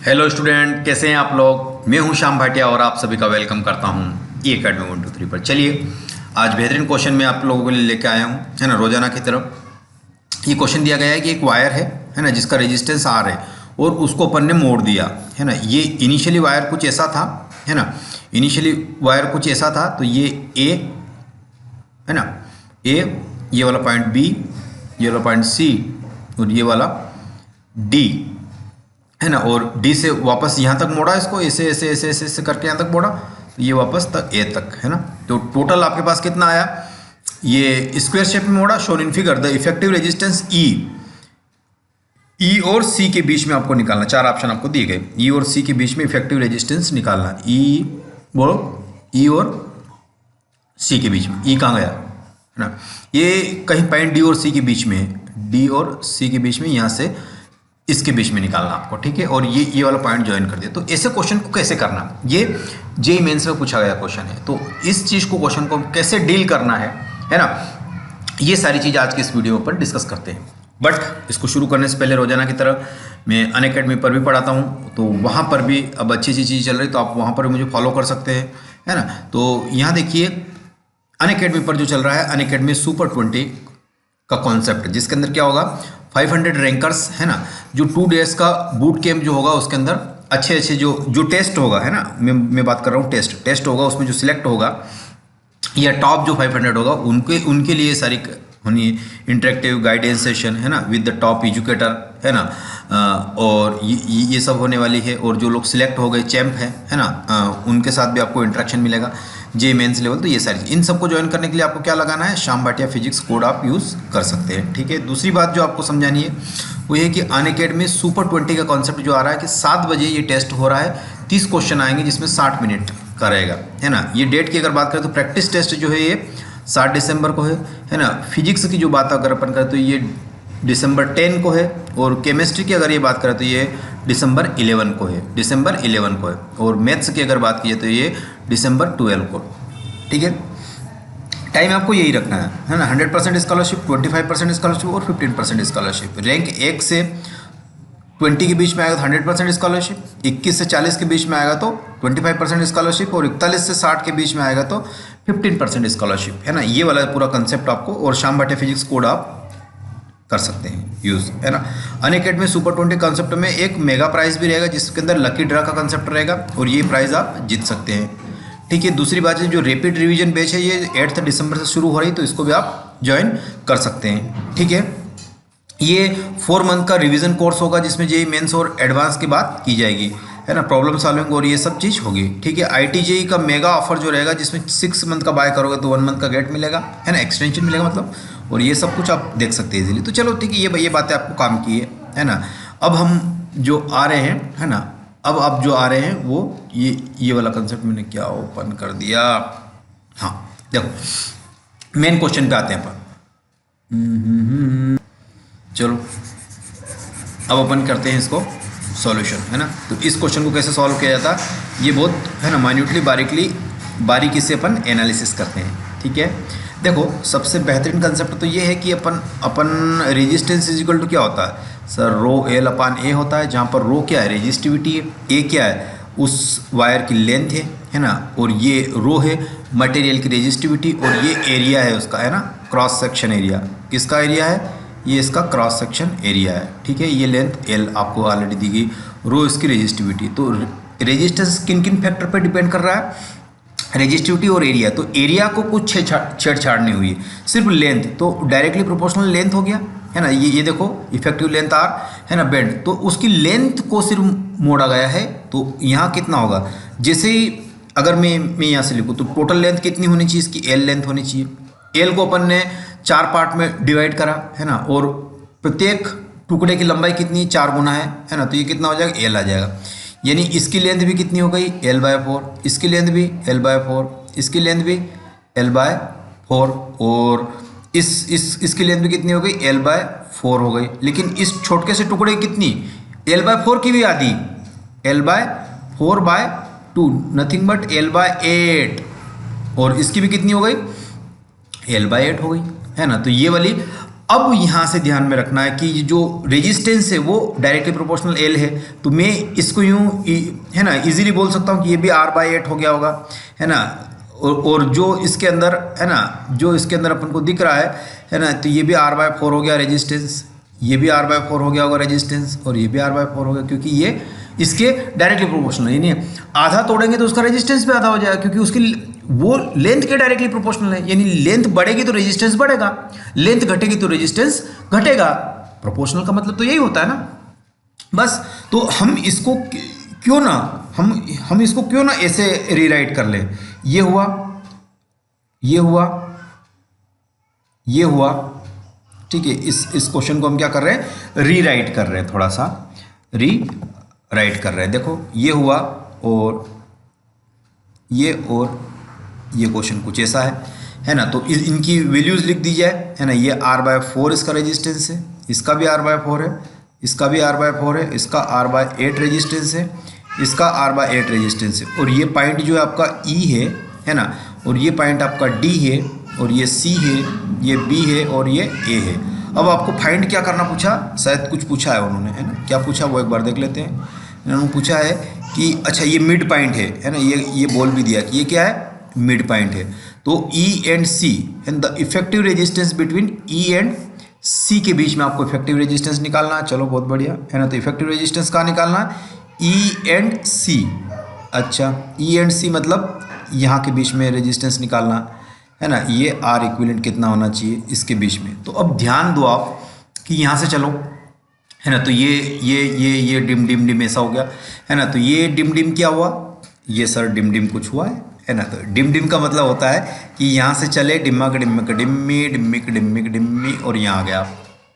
Hello student, कैसे हैं आप लोग। मैं हूं श्याम भाटिया और आप सभी का वेलकम करता हूं ई अकेडमी 1 2 3 पर। चलिए आज बेहतरीन क्वेश्चन मैं आप लोगों के लिए लेके आया हूं, है ना। रोजाना की तरफ ये क्वेश्चन दिया गया है कि एक वायर है ना, जिसका रेजिस्टेंस आर है और उसको अपन ने मोड़ दिया, है ना। ये इनिशियली वायर कुछ ऐसा था, है ना। इनिशियली वायर कुछ ऐसा था, तो ये ए है ना, ए, ये वाला पॉइंट बी, ये वाला पॉइंट सी और ये वाला डी, है ना। और डी से वापस यहाँ तक मोड़ा इसको, ऐसे ऐसे ऐसे ऐसे ऐसे करके यहाँ तक मोड़ा, तो ये वापस तक ए तक, है ना। तो टोटल आपके पास कितना आया, ये स्क्वायर शेप में मोड़ा। Shown in figure the effective resistance E और सी के बीच में आपको निकालना। चार ऑप्शन आपको दिए गए, ई और सी के बीच में इफेक्टिव रेजिस्टेंस निकालना। ई बोलो, ई और सी के बीच में, ई कहाँ गया, है ना। ये कहीं पॉइंट डी और सी के बीच में है, डी और सी के बीच में, यहाँ से इसके बीच में निकालना आपको, ठीक है। और ये वाला पॉइंट ज्वाइन कर दिया। तो ऐसे क्वेश्चन को कैसे करना, ये जेईई मेंस में पूछा गया क्वेश्चन है। तो इस चीज़ को, क्वेश्चन को कैसे डील करना है ना, ये सारी चीज़ आज की इस वीडियो पर डिस्कस करते हैं। बट इसको शुरू करने से पहले रोजाना की तरह मैं अनअकैडमी पर भी पढ़ाता हूँ, तो वहाँ पर भी अब अच्छी चीज़ चल रही, तो आप वहाँ पर भी मुझे फॉलो कर सकते हैं, है ना। तो यहाँ देखिए अनअकैडमी पर जो चल रहा है, अनअकैडमी सुपर 20 का कॉन्सेप्ट, जिसके अंदर क्या होगा, 500 रैंकर्स, है ना। जो 2 डेज का बूट कैंप जो होगा, उसके अंदर अच्छे जो टेस्ट होगा, है ना। मैं बात कर रहा हूँ टेस्ट होगा, उसमें जो सिलेक्ट होगा या टॉप जो 500 होगा, उनके लिए सारी होनी इंटरेक्टिव गाइडेंस सेशन, है ना, विद द टॉप एजुकेटर, है ना। और ये सब होने वाली है। और जो लोग सिलेक्ट हो गए चैंप है ना, उनके साथ भी आपको इंटरेक्शन मिलेगा, जे मेंस लेवल। तो ये सारी इन सबको ज्वाइन करने के लिए आपको क्या लगाना है, श्याम भाटिया फिजिक्स कोड आप यूज़ कर सकते हैं, ठीक है। दूसरी बात जो आपको समझानी है वो ये कि अनअकैडमी सुपर 20 का कॉन्सेप्ट जो आ रहा है कि 7 बजे ये टेस्ट हो रहा है, 30 क्वेश्चन आएंगे जिसमें 60 मिनट का रहेगा, है ना। ये डेट की अगर बात करें तो प्रैक्टिस टेस्ट जो है ये 7 दिसंबर को है ना। फिजिक्स की जो बात अगर अपन करें तो ये दिसंबर 10 को है। और केमिस्ट्री की अगर ये बात करें तो ये दिसंबर 11 को है, और मैथ्स की अगर बात की जाए तो ये दिसंबर 12 को, ठीक है। टाइम आपको यही रखना है ना। 100% स्कॉलरशिप, 25% स्कॉलरशिप और 15% स्कॉलरशिप। रैंक 1 से 20 के बीच में आएगा तो 100% स्कॉलरशिप, 21 से 40 के बीच में आएगा तो 25% स्कॉलरशिप, और 41 से 60 के बीच में आएगा तो 15% स्कॉलरशिप, है ना। ये वाला पूरा कंसेप्ट आपको, और श्याम भाटिया फिजिक्स कोड आप कर सकते हैं यूज़, है ना। अनअकैडमी सुपर 20 कॉन्सेप्ट में एक मेगा प्राइज भी रहेगा, जिसके अंदर लकी ड्रा का कंसेप्ट रहेगा, और ये प्राइज आप जीत सकते हैं, ठीक है। दूसरी बात है, जो रैपिड रिवीजन बैच है ये 8 दिसंबर से शुरू हो रही, तो इसको भी आप ज्वाइन कर सकते हैं, ठीक है। ये 4 मंथ का रिवीजन कोर्स होगा, जिसमें जेईई मेंस और एडवांस की बात की जाएगी, है ना। प्रॉब्लम सॉल्विंग और ये सब चीज़ होगी, ठीक है। आईटी जेईई का मेगा ऑफर जो रहेगा, जिसमें 6 मंथ का बाय करोगे तो 1 मंथ का गेट मिलेगा, है ना, एक्सटेंशन मिलेगा मतलब। और ये सब कुछ आप देख सकते हैं इजीली। तो चलो ठीक है, ये बातें आपको काम की है ना। अब हम जो आ रहे हैं, है ना, अब आप जो आ रहे हैं वो ये वाला कंसेप्ट मैंने क्या ओपन कर दिया। हाँ देखो, मेन क्वेश्चन पे आते हैं अपन। चलो अब अपन करते हैं इसको सॉल्यूशन, है ना। तो इस क्वेश्चन को कैसे सॉल्व किया जाता है, ये बहुत, है ना, माइन्यूटली बारीकी से अपन एनालिसिस करते हैं, ठीक है। देखो सबसे बेहतरीन कंसेप्ट तो ये है कि अपन रेजिस्टेंस इज इक्वल टू क्या होता है सर, रो एल अपान ए होता है, जहाँ पर रो क्या है, रेजिस्टिविटी है, ए क्या है, उस वायर की लेंथ है ना, और ये रो है मटेरियल की रेजिस्टिविटी, और ये एरिया है उसका, है ना, क्रॉस सेक्शन एरिया। किसका एरिया है, ये इसका क्रॉस सेक्शन एरिया है, ठीक है। ये लेंथ एल आपको ऑलरेडी दी गई, रो इसकी रेजिस्टिविटी। तो रेजिस्टेंस किन किन फैक्टर पर डिपेंड कर रहा है, रेजिस्टिविटी और एरिया। तो एरिया को कुछ छेड़छाड़ नहीं हुई, सिर्फ लेंथ, तो डायरेक्टली प्रोपोर्शनल लेंथ हो गया, है ना। ये देखो इफेक्टिव लेंथ आर, है ना, बेंड, तो उसकी लेंथ को सिर्फ मोड़ा गया है। तो यहाँ कितना होगा, जैसे ही अगर मैं यहाँ से लिखूँ तो टोटल लेंथ कितनी होनी चाहिए, इसकी एल लेंथ होनी चाहिए। एल को अपन ने 4 पार्ट में डिवाइड करा, है ना, और प्रत्येक टुकड़े की लंबाई कितनी, 4 गुना है ना। तो ये कितना हो जाएगा, एल आ जाएगा। यानी इसकी लेंथ भी कितनी हो गई, L/4, इसकी लेंथ भी L/4, इसकी लेंथ भी L/4, और इसकी लेंथ भी कितनी हो गई, L/4 हो गई। लेकिन इस छोटे से टुकड़े की कितनी, L/4 की भी आधी, L/4/2, नथिंग बट L/8, और इसकी भी कितनी हो गई, L/8 हो गई, है ना। तो ये वाली अब यहाँ से ध्यान में रखना है कि जो रेजिस्टेंस है वो डायरेक्टली प्रोपोर्शनल एल है, तो मैं इसको यूँ है ना इजीली बोल सकता हूँ कि ये भी R/8 हो गया होगा, है ना। और जो इसके अंदर है ना, जो इसके अंदर अपन को दिख रहा है ना, तो ये भी R/4 हो गया रेजिस्टेंस, ये भी R/4 हो गया होगा रेजिस्टेंस, और ये भी R/4 हो गया, क्योंकि ये इसके डायरेक्टली प्रोपोर्शनल, यानी आधा तोड़ेंगे तो उसका रेजिस्टेंस भी आधा हो जाएगा, क्योंकि उसकी वो लेंथ के डायरेक्टली प्रोपोर्शनल है, यानी लेंथ बढ़ेगी तो रेजिस्टेंस बढ़ेगा, लेंथ घटेगी तो रेजिस्टेंस घटेगा। प्रोपोर्शनल का मतलब तो यही होता है ना, बस। तो हम इसको क्यों ना हम इसको क्यों ना ऐसे रीराइट कर लें, ये हुआ, ये हुआ, ये हुआ, ठीक है। इस क्वेश्चन को हम क्या कर रहे हैं, रीराइट कर रहे हैं, थोड़ा सा रीराइट कर रहे हैं। देखो ये हुआ और ये क्वेश्चन कुछ ऐसा है ना। तो इनकी वैल्यूज लिख दी जाए, है ना। ये R/4 इसका रेजिस्टेंस है, इसका भी R/4 है, इसका भी R/4 है, इसका R/8 रेजिस्टेंस है, इसका R/8 रेजिस्टेंस है, और ये पॉइंट जो है आपका E है ना, और ये पॉइंट आपका D है, और ये C है, ये B है, और ये A है। अब आपको फाइंड क्या करना पूछा, शायद कुछ पूछा है उन्होंने, है ना। क्या पूछा वो एक बार देख लेते हैं। इन्होंने पूछा है कि अच्छा ये मिड पॉइंट है ना, ये बोल भी दिया कि ये क्या है, मिड पॉइंट है। तो E and C and the effective resistance between E and C के बीच में आपको इफेक्टिव रेजिस्टेंस निकालना है। चलो बहुत बढ़िया, है ना। तो इफेक्टिव रेजिस्टेंस कहाँ निकालना है, E एंड C। अच्छा E एंड C मतलब यहाँ के बीच में रेजिस्टेंस निकालना है ना। ये R इक्विवेलेंट कितना होना चाहिए इसके बीच में। तो अब ध्यान दो आप कि यहाँ से चलो, है ना। तो ये डिम ऐसा हो गया, है ना। तो ये डिम क्या हुआ, ये सर डिम कुछ हुआ है ना। तो डिम का मतलब होता है कि यहाँ से चले डिम्मा का डिम्मी और यहाँ आ गया,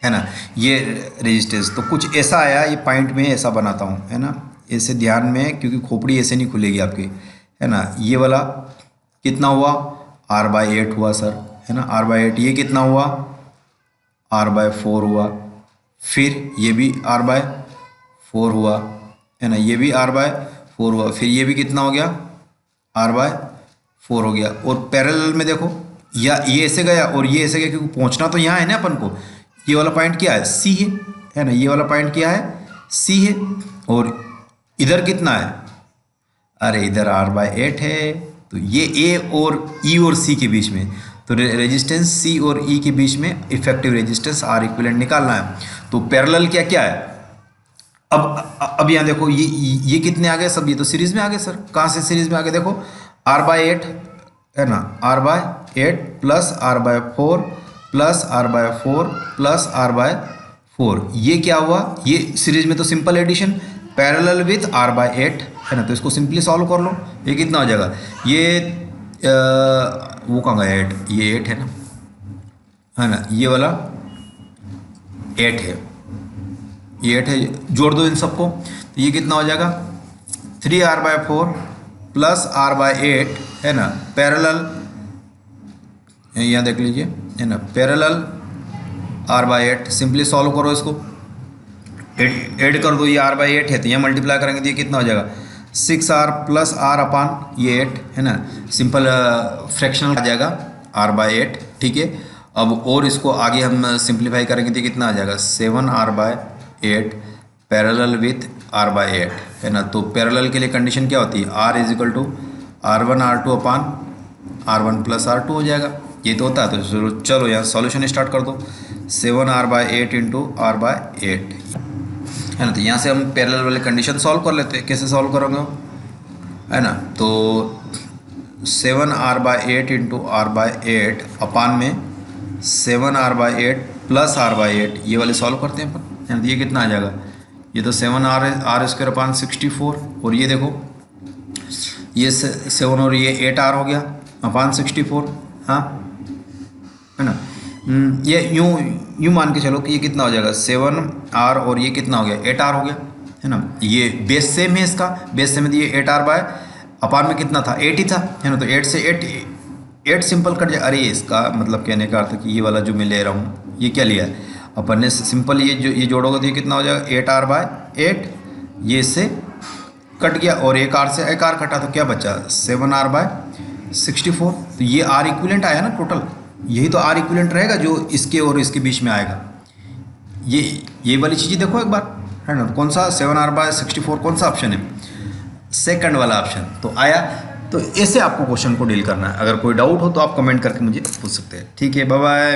है ना। ये रेजिस्टेंस तो कुछ ऐसा आया, ये पॉइंट में ऐसा बनाता हूँ, है ना। ऐसे ध्यान में, क्योंकि खोपड़ी ऐसे नहीं खुलेगी आपकी, है ना। ये वाला कितना हुआ, R/8 हुआ सर, है ना। R/8 ये कितना हुआ, R/4 हुआ, फिर ये भी R/4 हुआ, है ना। ये भी R/4 हुआ, फिर ये भी कितना हो गया, R/4 हो गया। और पैरेलल में देखो, या ये ऐसे गया और ये ऐसे गया, क्योंकि पहुंचना तो यहाँ है ना अपन को। ये वाला पॉइंट क्या है, C है ना। ये वाला पॉइंट क्या है, C है, और इधर कितना है, अरे इधर R/8 है। तो ये A और E और C के बीच में, तो रेजिस्टेंस C और E के बीच में इफेक्टिव रेजिस्टेंस R इक्विवेलेंट निकालना है। तो पैरेलल क्या क्या है, अब यहाँ देखो, ये कितने आ गए सब, ये तो सीरीज में आ गए सर। कहाँ से सीरीज में आ गए, देखो R/8 है ना, R/8 plus R/4 plus R/4 plus R/4, ये क्या हुआ, ये सीरीज में तो simple addition, parallel with R/8, है ना। तो इसको सिंपली सॉल्व कर लो, ये कितना हो जाएगा, ये वो कहाँ गया 8, ये 8 है ना, ये वाला 8 है, ये 8 है, जोड़ दो इन सबको, तो ये कितना हो जाएगा 3R/4 प्लस R/8, है ना, पैरेलल, यहाँ देख लीजिए, है ना, पैरेलल R/8, सिंपली सॉल्व करो इसको, ऐड कर दो, ये R/8 है तो यहाँ मल्टीप्लाई करेंगे तो ये कितना हो जाएगा 6R प्लस R अपान ये 8, है ना। सिंपल फ्रैक्शनल आ जाएगा R/8, ठीक है। अब और इसको आगे हम सिंप्लीफाई करेंगे तो कितना आ जाएगा 7R/8 पैरेलल विथ R/8, है ना। तो पैरेलल के लिए कंडीशन क्या होती है, R is equal to R1 R2 upon R1 plus R2 हो जाएगा, ये तो होता है। तो चलो यहाँ सॉल्यूशन स्टार्ट कर दो, 7R/8 इंटू R/8, है ना। तो यहाँ से हम पैरेलल वाले कंडीशन सॉल्व कर लेते हैं, कैसे सॉल्व करोगे, है ना। तो 7R/8 इंटू R/8 अपान में 7R/8 प्लस R/8, ये वाले सॉल्व करते हैं अपन, है ना। ये कितना आ जाएगा, ये तो 7R² अपान 64, और ये देखो ये 7 और ये 8R हो गया अपान 64, हाँ, है ना। ये यूँ मान के चलो कि ये कितना हो जाएगा 7R और ये कितना हो गया 8R हो गया, है ना। ये बेस सेम है, इसका बेस सेम है, तो ये 8R बाय अपान में कितना था 8 ही था, है ना। तो 8 से 8 सिंपल कट जाए, अरे इसका मतलब कहने का अर्थ कि ये वाला जो मैं ले रहा हूँ ये क्या लिया है अपन ने, सिंपल ये जोड़ोगे तो ये कितना हो जाएगा 8R/8, ये इससे कट गया और एक R से एक R कटा तो क्या बचा 7R/64, तो ये R इक्विवेलेंट आया ना टोटल, यही तो आर इक्विवेलेंट रहेगा जो इसके और इसके बीच में आएगा। ये वाली चीज़ें देखो एक बार, है ना। कौन सा 7r/64 कौन सा ऑप्शन है? सेकंड वाला ऑप्शन तो आया। तो ऐसे आपको क्वेश्चन को डील करना है। अगर कोई डाउट हो तो आप कमेंट करके मुझे पूछ सकते हैं। ठीक है, बाय बाय।